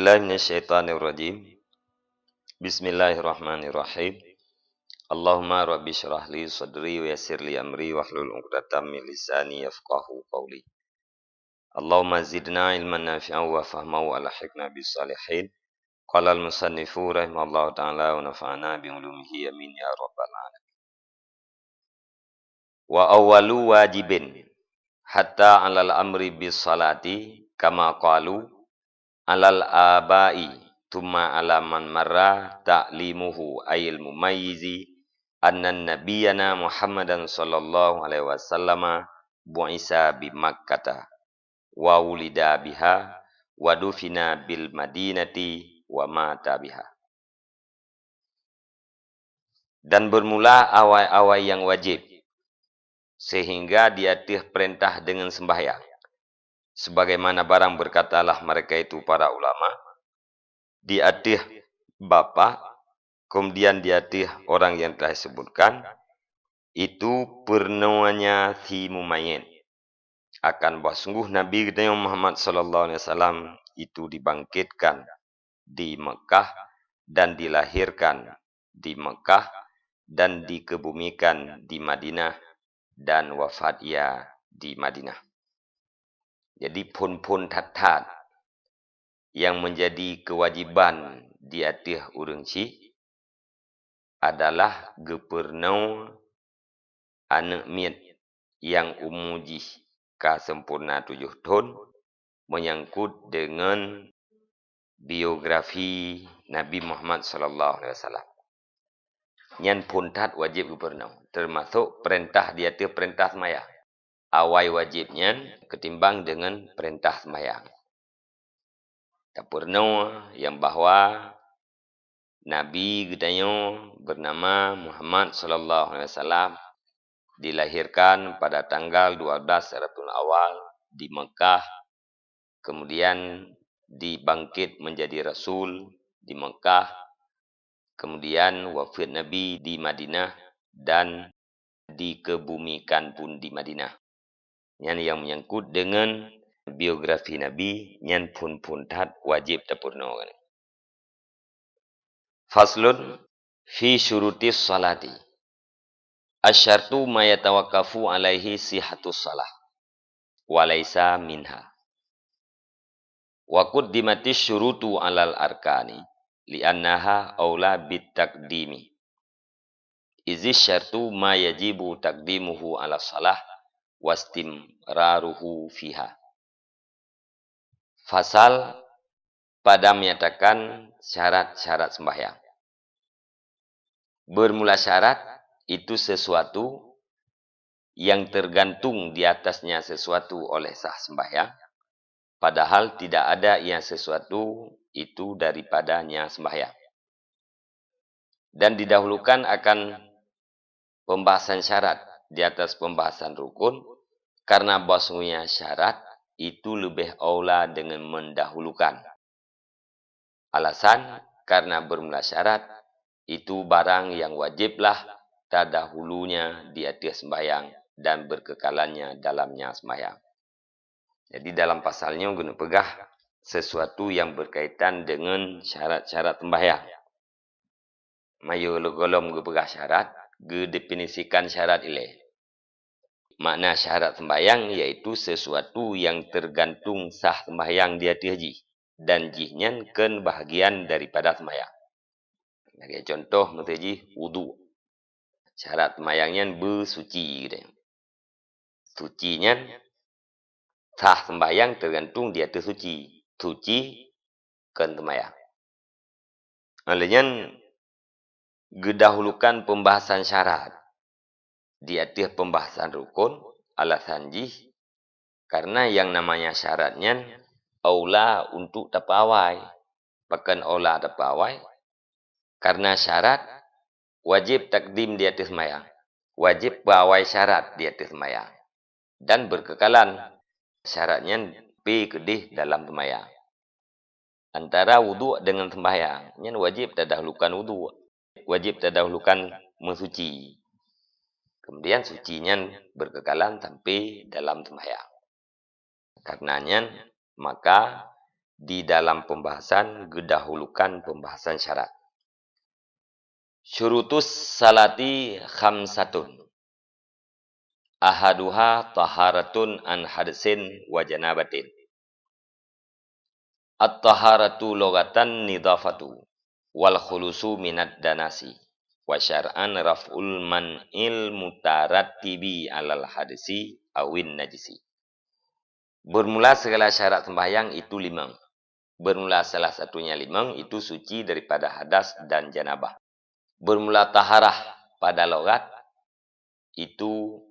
billahi minasyaitonir rajim. Bismillahirrahmanirrahim. Allahumma rabbi syrah li sadri wa yassir li amri wahlul 'uqdatam min lisani yafqahu qawli. Allahumma zidna ilman nafi'an wa fahman wa alhiqna bis salihin. Qala al musannifu rahimallahu ta'ala wa nafa'ana bi ulumihi amin ya rabbal alamin. Wa awwalu wajibin hatta 'alal amri bis salati kama qalu alal abai thumma alaman marra ta'limuhu ayil mumayyizi anna nabiyyana Muhammadan sallallahu alaihi wasallam bu'isa bi Makkah wa wulida biha wa dufina bil madinati wa mata biha. Dan bermula awal-awal yang wajib sehingga diatur perintah dengan sembahyang. Sebagaimana barang berkatalah mereka itu para ulama, diatur bapa, kemudian diatur orang yang telah disebutkan, itu pernuanya si mumayyin. Akan bahawa sungguh Nabi kita Muhammad sallallahu alaihi wasallam itu dibangkitkan di Mekah dan dilahirkan di Mekah dan dikebumikan di Madinah dan wafat ia di Madinah. Jadi pun tat yang menjadi kewajiban di atas urang ci adalah gepernau anak miat yang umuji ka sempurna 7 tahun menyangkut dengan biografi Nabi Muhammad sallallahu alaihi wasallam. Nyan pun tat wajib gepernau, termasuk perintah di atas perintah sembahyang. Awal wajibnya ketimbang dengan perintah sembahyang. Tak pernah yang bahawa Nabi gedanya bernama Muhammad sallallahu alaihi wasallam dilahirkan pada tanggal 12 Rabiul Awal di Mekah, kemudian dibangkit menjadi rasul di Mekah, kemudian wafat Nabi di Madinah dan dikebumikan pun di Madinah. Yang menyangkut dengan biografi Nabi, nyan pun tat wajib tapurno. Faslun fi syurutis salati. Asyartu ma yatawaqqafu alaihi sihhatus salah wa laisa minha. Wa quddimatis syurutu alal arkani li'annaha aula bit taqdimi. Izi syartu ma yajibu taqdimuhu ala salah wastimraruhu fiha. Fasal pada menyatakan syarat-syarat sembahyang. Bermula syarat itu sesuatu yang tergantung di atasnya sesuatu oleh sah sembahyang, padahal tidak ada yang sesuatu itu daripadanya sembahyang. Dan didahulukan akan pembahasan syarat di atas pembahasan rukun, karena bahasanya syarat itu lebih aula dengan mendahulukan. Alasan karena bermula syarat itu barang yang wajiblah terdahulunya di atas sembahyang dan berkekalannya dalamnya sembahyang. Jadi dalam pasalnya guna pegah sesuatu yang berkaitan dengan syarat-syarat sembahyang. Mayu golom gue pegah syarat, gue definisikan syarat ile. Makna syarat sembahyang yaitu sesuatu yang tergantung sah sembahyang di atas haji. Dan jihnya kan bahagian daripada sembahyang. Sebagai contoh, mutaji wudu. Syarat sembahyangnya bersuci. Sucinya sah sembahyang tergantung di atas suci. Suci kan sembahyang. Olehnya, gedahulukan pembahasan syarat di atas pembahasan rukun, alasan jih, karena yang namanya syaratnya aula untuk tapawai. Bahkan aula tapawai, karena syarat wajib takdim di atas sembahyang. Wajib pawai syarat di atas sembahyang. Dan berkekalan syaratnya kedih dalam sembahyang. Antara wudu dengan sembahyang, yang wajib terdahulukan wudu. Wajib terdahulukan mensuci. Kemudian sucinya berkekalan sampai dalam sembahyang. Karenanya, maka di dalam pembahasan gedahulukan pembahasan syarat. Syurutus salati khamsatun. Ahaduha taharatun an hadsin wa janabatin. At-taharatu logatan nidafatu wal khulusu minad danasi wa syar'an raf'ul man'il mutarattibi alal hadsi awin najisi. Bermula segala syarat sembahyang itu 5. Bermula salah satunya 5 itu suci daripada hadas dan janabah. Bermula taharah pada logat itu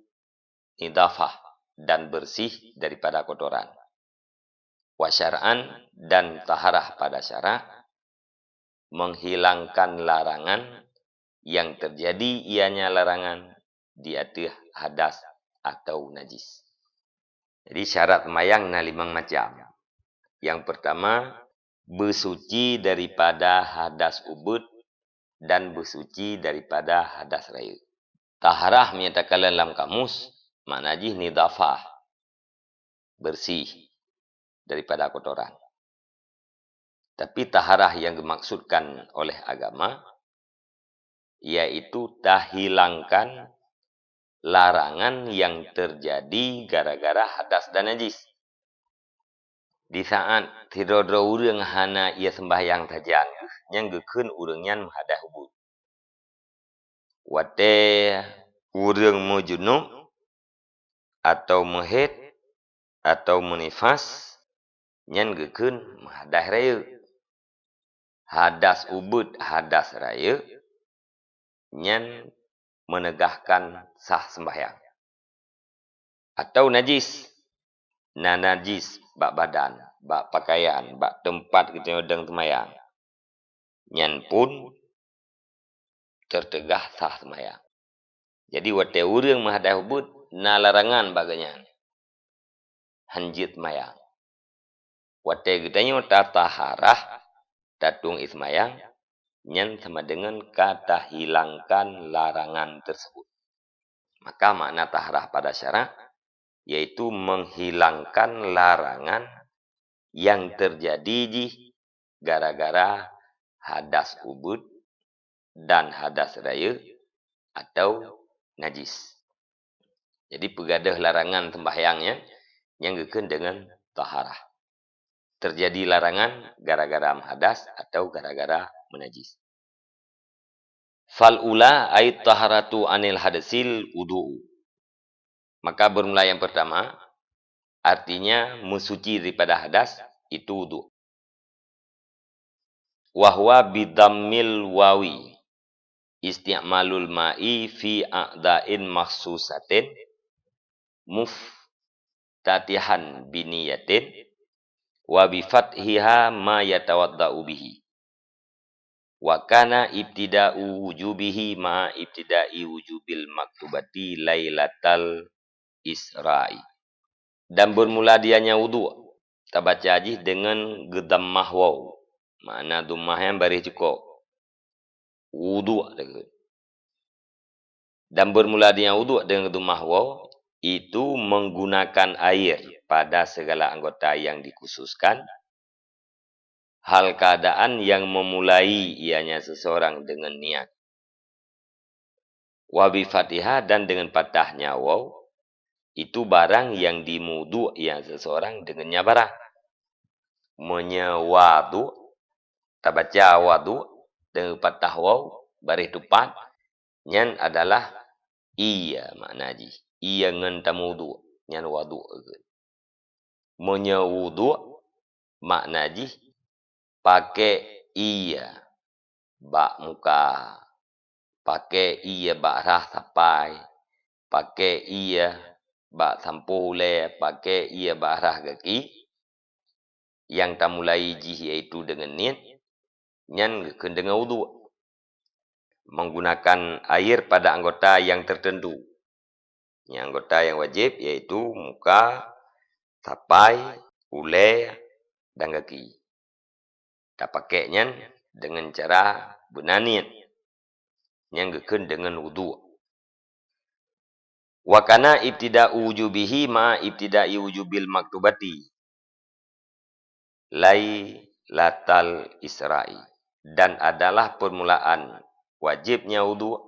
nidafah dan bersih daripada kotoran. Wasyar'an dan taharah pada syara' menghilangkan larangan yang terjadi ianya larangan di atas hadas atau najis. Jadi syarat sembahyang na 5 macam. Yang pertama, bersuci daripada hadas ubud dan bersuci daripada hadas raya. Taharah menyatakan dalam kamus maknanya nidafah, bersih daripada kotoran. Tapi taharah yang dimaksudkan oleh agama yaitu tahilangkan larangan yang terjadi gara-gara hadas dan najis. Di saat tidak ada orang hana ia sembahyang saja, yang gekun orangnya hadas ubud. Wate orang mujunub atau muhid atau menifas, yang gekun hadas raya. Hadas ubud, hadas raya, yang menegahkan sah sembahyang. Atau najis. Najis bak badan, bak pakaian, bak tempat kita sedang sembahyang. Yang pun tertegah sah sembahyang. Jadi wate orang menghadap ubud, na larangan baganya. Hanjit sembahyang. Wate kitanya taharah tatung ismayang, yang sama dengan kata hilangkan larangan tersebut. Maka makna taharah pada syarak yaitu menghilangkan larangan yang terjadi di gara-gara hadas ubud dan hadas raya atau najis. Jadi pegadah larangan sembahyangnya yang gekun dengan taharah. Terjadi larangan gara-gara hadas atau gara-gara menajis. Fal'ula ay taharatu anil hadasil wudu'u. Maka bermula yang pertama, artinya mensuci daripada hadas, itu wudu'. Wahwa bidammil wawi, isti'malul ma'i fi a'da'in maksusatin, muftatihan biniyatin, wa bifathiha ma yatawadda'u bihi. Wa kana ibtida'u wujubihi ma ibtida'i wujubil maktubati lailatal Isra'i. Dan bermula dianya wudu'. Kita baca haji dengan gedammah waw. Makna dummah yang baris cukup. Wudu'. Dan bermula dianya wudu' dengan gedammah waw. Itu menggunakan air pada segala anggota yang dikhususkan. Hal keadaan yang memulai ianya seseorang dengan niat. Wabi fatihah dan dengan patahnya waw. Itu barang yang dimudu yang seseorang dengannya barang. Menyewadu. Tak baca wadu. Dengan patah waw. Baris depan. Yang adalah iya makna haji. Iya ngentamudu. Yang wadu. Menyewudu. Makna haji. Pakai iya. Bak muka. Pakai iya bak rah sampai. Pakai iya. Bak sampuh le, pakai ia barah kaki. Yang tak mulai jih iaitu dengan niat. Yang dengan wudu. Menggunakan air pada anggota yang tertentu. Yang anggota yang wajib iaitu muka, tapai, ule, dan kaki. Tak pakainya dengan cara benaniat. Yang dengan wudu. Wa kana ibtida'u wujubihi ma ibtida'i wujubil maktubati. Lailatal Isra'i. Dan adalah permulaan wajibnya wudu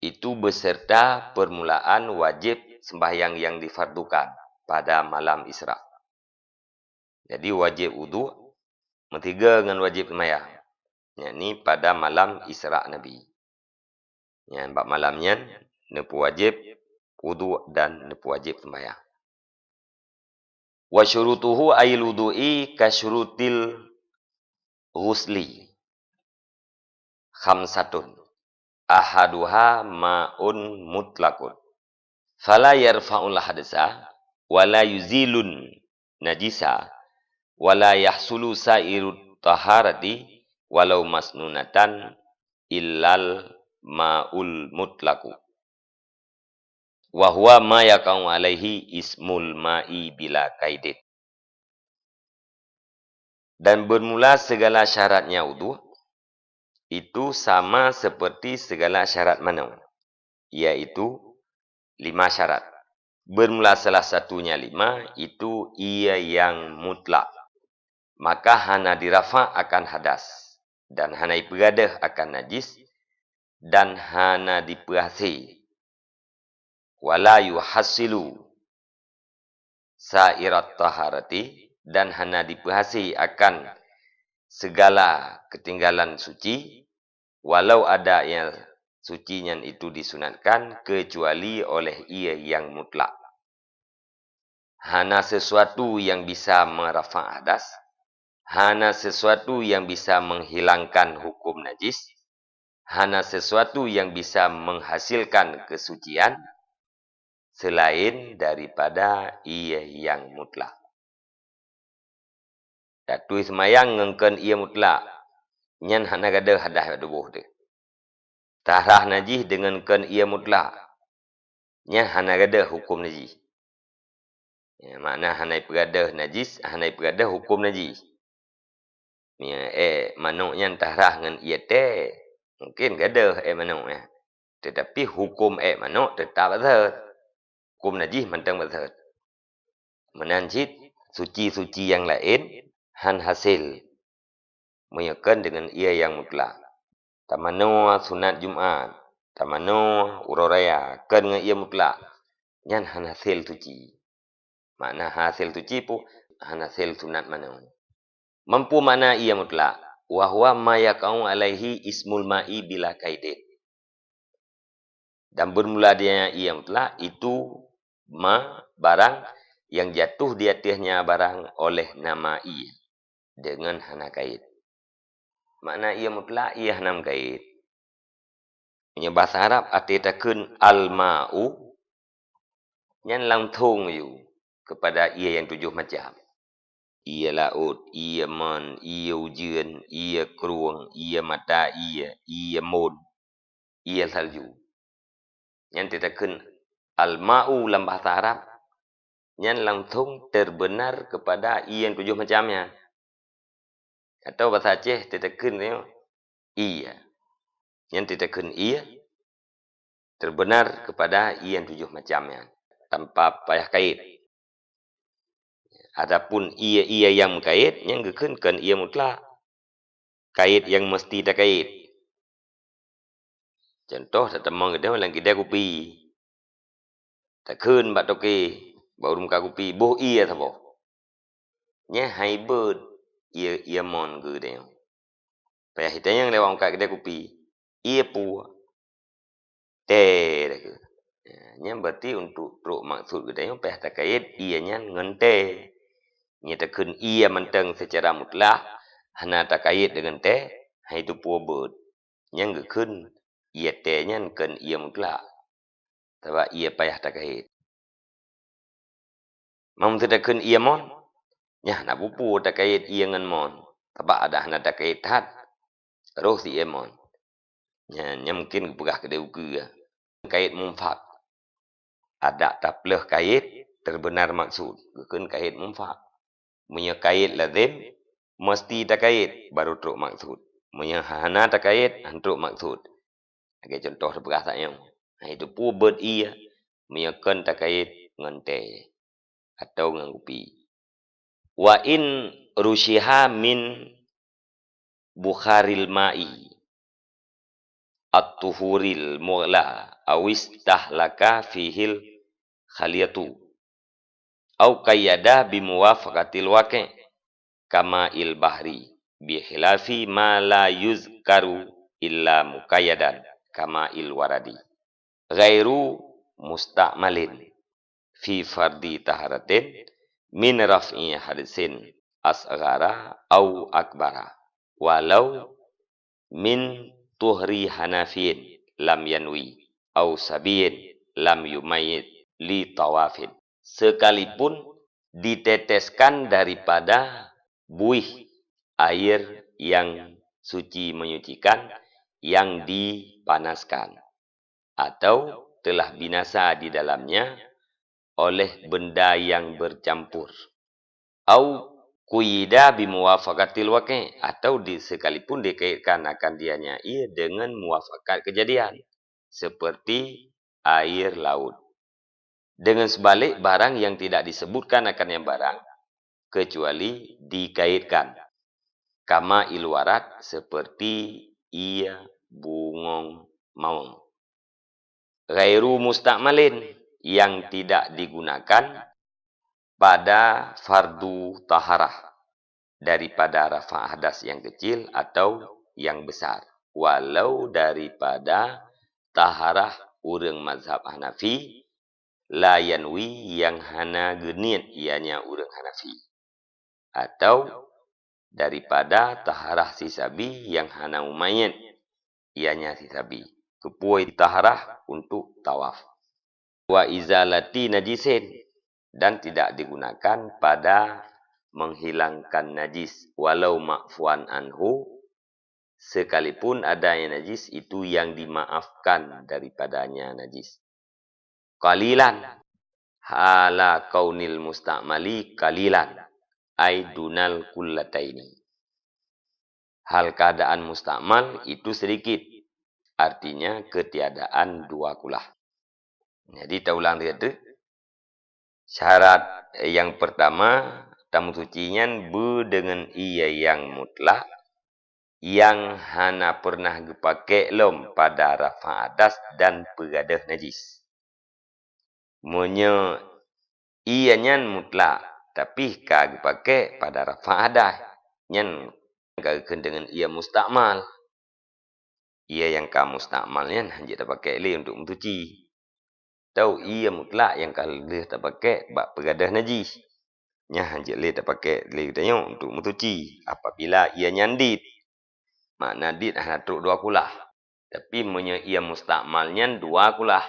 itu beserta permulaan wajib sembahyang yang difardukan pada malam Isra. Jadi wajib wudu mentiga dengan wajib sembahyang. Yakni pada malam Isra Nabi. Yang bab malamnya nepu wajib wudu dan nepu wajib sembahyang. Wa syurutuhu ayil wudu'i ka syurutil ghusli. Khamsatun. Ahaduha ma'un mutlaqun. Fala yarfa'ul hadasa wala yuzilun najisa wala yahsulu sairut taharati walau masnunatan illal ma'ul mutlaqu. Wa huwa ma yakau alaihi ismul ma'i bila kaidin. Dan bermula segala syaratnya wudu itu sama seperti segala syarat manu, iaitu 5 syarat. Bermula salah satunya 5 itu ia yang mutlak. Maka hana dirafa akan hadas dan hana dipegadah akan najis dan hana diperhasi. Wala yuhassilu sa'irat taharati dan hana diperhasi akan segala ketinggalan suci walau ada yang sucinya itu disunatkan kecuali oleh ia yang mutlak. Hana sesuatu yang bisa merafa' hadas, hana sesuatu yang bisa menghilangkan hukum najis, hana sesuatu yang bisa menghasilkan kesucian selain daripada ia yang mutlak. Datu semayang ngengken ia mutlak. Nyan hana gada hadah dubuh dia. Tahrah najis dengan ken ia mutlak. Nyan hana gada hukum najis. Ya, makna hana pergadah najis, hana pergadah hukum najis. Ya, manuk nyan tahrah dengan ia teh. Mungkin gada manuk ya. Tetapi hukum manuk tetap betul. Hukum najis mentang betul. Menanjit suci-suci yang lain han hasil menyekan dengan ia yang mutlak. Tamano sunat Jumaat, tamano uroraya kan dengan ia mutlak. Nyan han hasil suci. Makna hasil suci pun han hasil sunat mano. Mampu mana ia mutlak. Wa huwa ma yakau alaihi ismul ma'i bila kaidin. Dan bermula dia ia mutlak itu barang yang jatuh di atasnya barang oleh nama ia dengan hana kait. Makna ia mutlak ia hana kait. Punya bahasa Arab artikan al-ma'u yang langsung you kepada ia yang 7 macam. Ia laut, ia man, ia hujan, ia keruang, ia mata, ia mun, ia salju. Yang dikatakan al-ma'u dalam bahasa Arab yang langsung terbenar kepada ia yang 7 macamnya. Atau bahasa Aceh dikatakan ia. Yang dikatakan ia terbenar kepada ia yang 7 macamnya tanpa payah kait. Adapun ia yang kait yang gekenkan ia mutlak. Kait yang mesti tak kait. Contoh tetemang kita dalam kedai kopi. Takkan bak toke baru muka kopi boh ia sabo. Nya haibet ia mon ke dia. Payah kita yang lewat muka kedai kopi. Ia pu teh ke. Nya berarti untuk truk maksud kita yang payah tak kait ianya ngente. Nya takkan ia mentang secara mutlak hana tak kait dengan teh, itu pu bet. Yang gekun ia tehnya kan ia mutlak. Sebab ia payah tak kait. Mam takkan ia mon. Nya nak pupu tak kait ia ngan mon. Sebab ada hana tak kait hat. Terus ia mon. Nya mungkin pegah kedai uku ya. Kait mumfak. Ada tak peleh kait terbenar maksud. Gekun kait mumfak. Punya kait lazim mesti tak kait baru truk maksud. Punya hana tak kait truk maksud. Okey contoh perkataan yang itu pu bet ia menyekan tak kait dengan teh atau dengan kopi. Wa in rushiha min bukharil ma'i at-tuhuril mughla awis tahlaka fihil khaliyatu au qayyada bimuwafaqatil waqi' kama il bahri bi khilafi ma la yuzkaru illa muqayyadan kama il waradi ghairu musta'malin fi fardi taharatin min raf'i hadisin asghara au akbara walau min tuhri hanafin lam yanwi au sabiyin lam yumayyid li tawafin sekalipun diteteskan daripada buih air yang suci menyucikan yang dipanaskan atau telah binasa di dalamnya oleh benda yang bercampur au kuyida bimuwafaqatil waqi' atau sekalipun dikaitkan akan dianya ia dengan muwafaqat kejadian seperti air laut. Dengan sebalik barang yang tidak disebutkan akan yang barang kecuali dikaitkan. Kama ilwarat seperti ia bungong maung. Ghairu musta'malin yang tidak digunakan pada fardu taharah daripada rafa' hadas yang kecil atau yang besar. Walau daripada taharah urang mazhab Hanafi la yanwi yang hana genit ianya urang Hanafi. Atau daripada taharah sisabi yang hana umayyad ianya sisabi. Kepuai taharah untuk tawaf. Wa izalati najisin dan tidak digunakan pada menghilangkan najis walau ma'fuan anhu sekalipun adanya najis itu yang dimaafkan daripadanya najis. Qalilan hala kaunil musta'mali qalilan ay dunal kullataini. Hal keadaan musta'mal itu sedikit, artinya ketiadaan dua kulah. Jadi kita ulang dia tu. Syarat yang pertama, tamu sucinya dengan ia yang mutlak, yang hana pernah dipakai lom pada rafa' adas dan pegadah najis. Monya ianya mutlak, tapi kagak dipakai pada rafa' adas. Nyan kagak dengan ia musta'mal. Ia yang ka musta'malnya hanya dipakai le untuk mencuci. Tahu ia mutlak yang kalau dia tak pakai bab pegadah najis. Nya hanya le tak pakai le tanya untuk mencuci apabila ia nyandit. Makna dit hanya truk dua kulah. Tapi menye ia mustakmalnya dua kulah.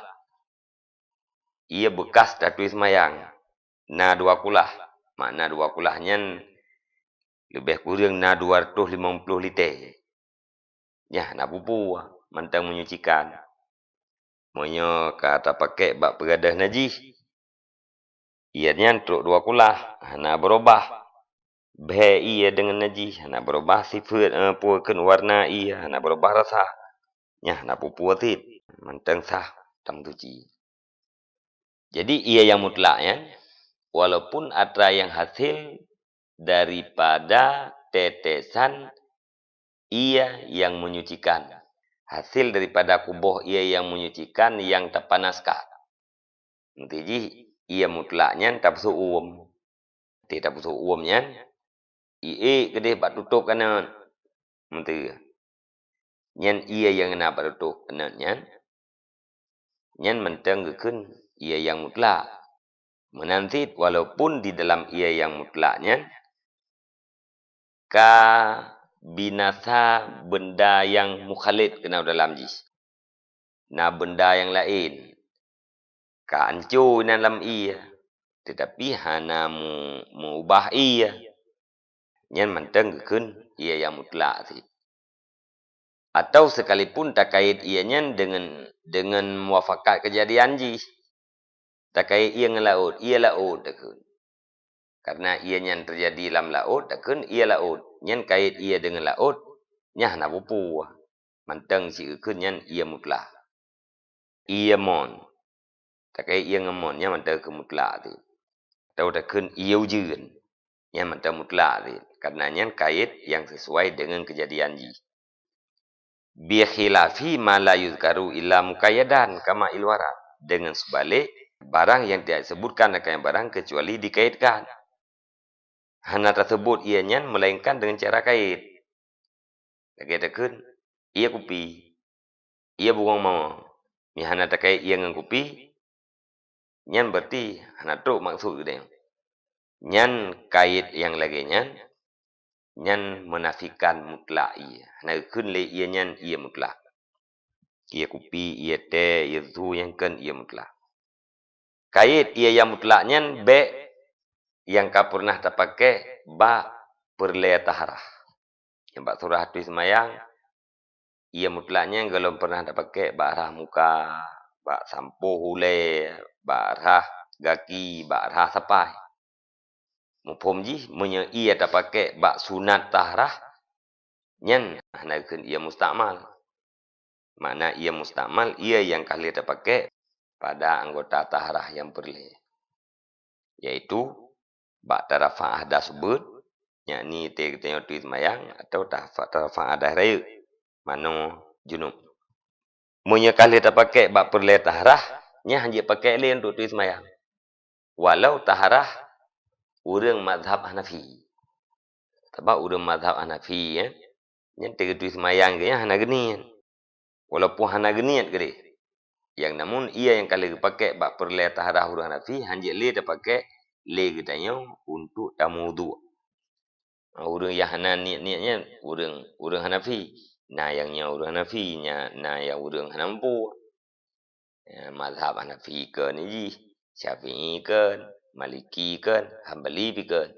Ia bekas datui semayang. Na dua kulah. Makna dua kulahnya lebih kurang na 250 liter. Nya nak pupu mantang menyucikan. Monya kata pakai bab pegadah najis. Ianya truk dua kulah. Hana berubah. Bah ia dengan najis. Hana berubah sifat. Puakan warna ia. Hana berubah rasa. Nya hana pupu atit. Mantang sah. Tam tuci. Jadi ia yang mutlak ya. Walaupun ada yang hasil daripada tetesan ia yang menyucikan. Hasil daripada kubuh ia yang menyucikan yang terpanaskan. Nanti ia mutlaknya tak besok uam. Tak besok uamnya. Ia kedih bat tutup kanan. Nanti. Nyan ia yang nak bat tutup kanan. Nyan mentang gekun ia yang mutlak. Menanti walaupun di dalam ia yang mutlaknya. Ka binasa benda yang mukhalid kena dalam jis. Nah benda yang lain. Ka hancur dalam ia. Tetapi hana mengubah ia. Yang mentang gekun ia yang mutlak sih. Atau sekalipun tak kait ianya dengan muafakat kejadian jis. Tak kait ia dengan laut. Ia laut takun. Karena ianya terjadi dalam laut takun ia laut. Yang kait ia dengan laut. Nyah nak pupu. Mantang si gekun yang ia mutlak. Ia mon. Tak kait ia ngemon. Yang mantang ke mutlak tu. Tahu takun ia ujian. Yang mata mutlak ni. Karenanya kait yang sesuai dengan kejadian ji. Bi khilafi ma la yuzkaru illa muqayyadan kama ilwarat. Dengan sebalik barang yang tidak disebutkan akan barang kecuali dikaitkan. Hana tersebut ianya melainkan dengan cara kait. Katakan ia kopi. Ia burung mau. Ni hana terkait ia dengan kopi. Nyan berarti hana truk maksud dia. Nyan kait yang lagi nyan menafikan mutlak ia. Hana kun le ia nyan ia mutlak. Ia kopi, ia teh, ia tu yang kan ia mutlak. Kait ia yang mutlaknya be yang kau pernah terpakai ba perlea taharah. Yang bak surah tu semayang ia mutlaknya kalau pernah terpakai ba arah muka, ba sampo hule, ba arah gaki, ba arah sapai. Mufhum ji munye ia terpakai ba sunat taharah nyen hanakeun ia mustakmal. Makna ia mustakmal ia yang kali terpakai pada anggota taharah yang perle. Yaitu bak tarafah dah sebut yakni tengok tu semayang atau tarafah dah raya mano junub. Munye kali terpakai bak perle taharah nya hanya pakai le untuk tu semayang. Walau taharah urang mazhab Hanafi. Sebab urang mazhab Hanafi ya nya tengok tu semayang ke hana geni. Walaupun hana geni ke yang namun ia yang kali pakai bak perle taharah urang Hanafi hanya le terpakai le katanya untuk tamudu. Urang yang hana niat-niatnya urang Hanafi. Nah yangnya urang Hanafi nya nah yang urang Hanampu. Mazhab Hanafi ke ni Syafi'i ke, Maliki ke, Hambali ke.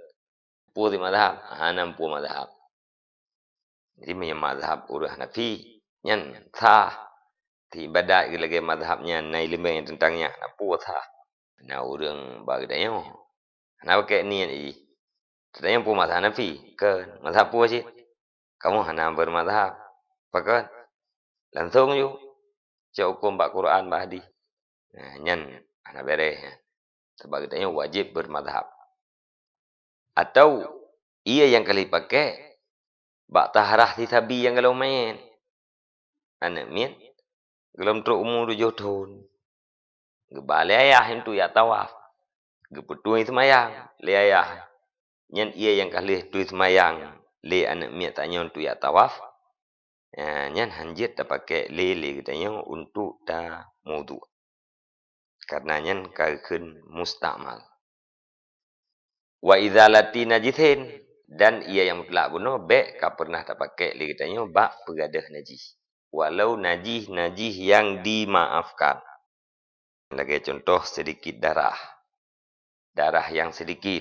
Pu di mazhab, Hanampu mazhab. Jadi punya mazhab urang Hanafi nyan sah. Ti ibadat lagi mazhabnya nai limang yang tentangnya Hanampu sah. Nah urang bagdanya hana pakai niat ni. Sedangkan pun mazhab Hanafi ke mazhab pu sih. Kamu hana bermazhab. Pakat langsung ju cak hukum bak Quran bak hadis. Nah nyan hana beres. Sebab katanya wajib bermazhab. Atau ia yang kali pakai bak taharah tisabi yang kalau main. Anak min gelom truk umur 7 tahun. Gebale ayah itu ya tawaf. Gepetuai semayang le ayah. Nyan ia yang kali tu semayang le anak miat tanya untuk ya tawaf. Nyan hanjit tak pakai le katanya untuk ta mudu. Karena nyan kakeun mustakmal. Wa izalati najithin dan ia yang mutlak bunuh be ka pernah tak pakai le katanya bak pegadah najis. Walau najis yang dimaafkan. Lagi contoh sedikit darah. Darah yang sedikit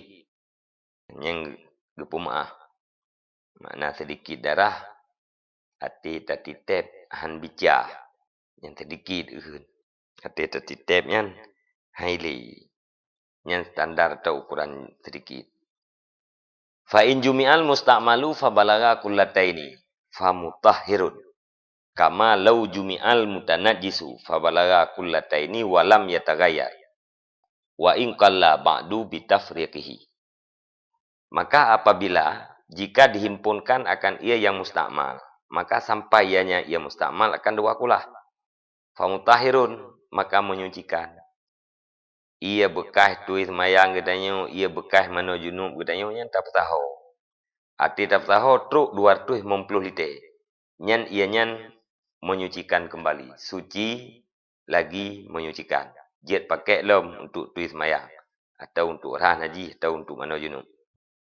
yang gepumaah. Makna sedikit darah hati tatitep han bica yang sedikit hati tatitep yang haili yang standar atau ukuran sedikit. Fa in jumi'al musta'malu fa balagha kullataini fa mutahhirun kama law jumi'al mutanajjisu fa balagha kullataini wa lam yataghayyar wa in qalla ba'du bi tafriqihi. Maka apabila jika dihimpunkan akan ia yang mustakmal, maka sampai ianya ia mustakmal akan dua kulah. Fa mutahhirun maka menyucikan. Ia bekas tuis mayang katanya, ia bekas mano junub katanya yang tak tahu. Arti tak tahu truk 250 liter. Nyan ia nyan menyucikan kembali. Suci lagi menyucikan. Jet pakai lom untuk tuis mayang atau untuk rah haji atau untuk mano junub.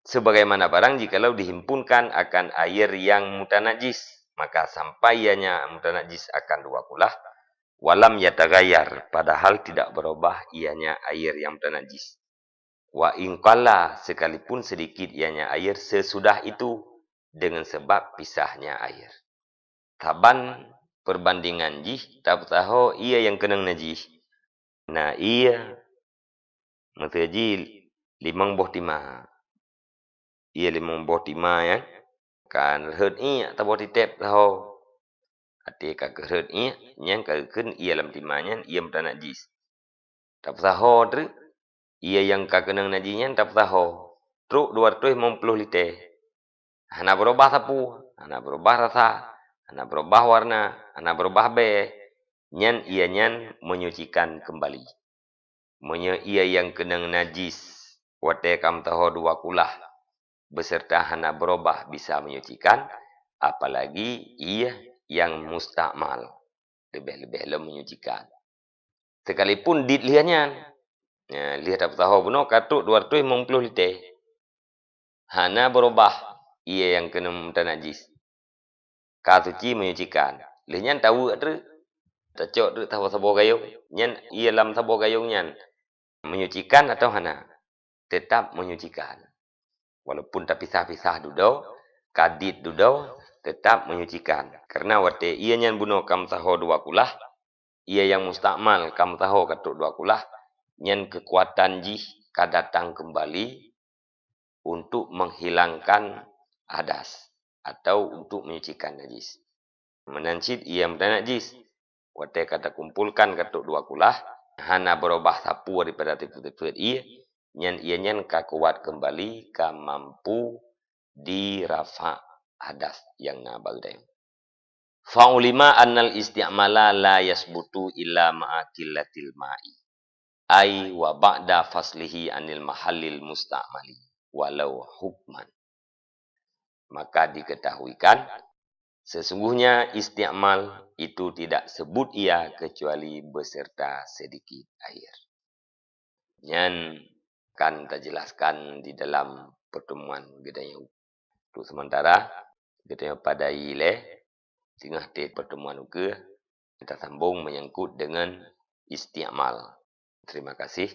Sebagaimana barang jikalau dihimpunkan akan air yang mutanajis, maka sampai ianya mutanajis akan dua kulah. Walam yataghayyar, padahal tidak berubah ianya air yang mutanajis. Wa in qalla, sekalipun sedikit ianya air sesudah itu dengan sebab pisahnya air. Taban perbandingan jih, tak tahu ia yang kena najis. Nah ia mutaji 5 buah timah. Ia 5 buah timah ya. Kan herd ia tak buah titep tahu. Hati kakak ia yang kakak ia dalam timahnya ia mutan najis. Tak tahu tu ia yang kakak najisnya tak tahu. truk 250 liter. Hana berubah sapu, hana berubah rasa, hana berubah warna, hana berubah be. Nyan ia nyan menyucikan kembali. Ia yang kena najis. Wate kam tahu 2 kulah. Beserta hana berubah bisa menyucikan. Apalagi ia yang mustakmal. Lebih-lebih menyucikan. Sekalipun dit lihatnya. Lihat tak tahu benar katuk 250 liter. Hana berubah. Ia yang kena najis. Kasuci menyucikan. Lihatnya tahu tak Tacok tu tahu sabur gayung. Nyan ia lam sabur gayung nyan. Menyucikan atau hana? Tetap menyucikan. Walaupun tak pisah-pisah duduk. Kadit duduk. Tetap menyucikan. Karena wate ia nyan bunuh kam tahu 2 kulah. Ia yang mustakmal kam tahu katuk 2 kulah. Nyan kekuatan jih kadatang kembali. Untuk menghilangkan hadas. Atau untuk menyucikan najis. Menancit ia menang najis. Wate kata kumpulkan katuk 2 kulah. Hana berubah sapu daripada tipu-tipu ia. Ia nyan ka kuat kembali. Ka mampu dirafa hadas yang na bagdeng. Fa'ulima annal isti'mala la yasbutu illa ma'akillatil ma'i. Ay wa ba'da faslihi anil mahallil musta'mali. Walau hukman. Maka diketahuikan. Sesungguhnya isti'mal itu tidak sebut ia kecuali beserta sedikit air. Yang akan kita jelaskan di dalam pertemuan gedanya. Untuk sementara, gedanya pada ile, tengah di pertemuan ke, kita sambung menyangkut dengan isti'mal. Terima kasih.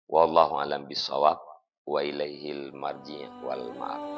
Wallahu alam bisawab wa ilaihil marji' wal ma'ab.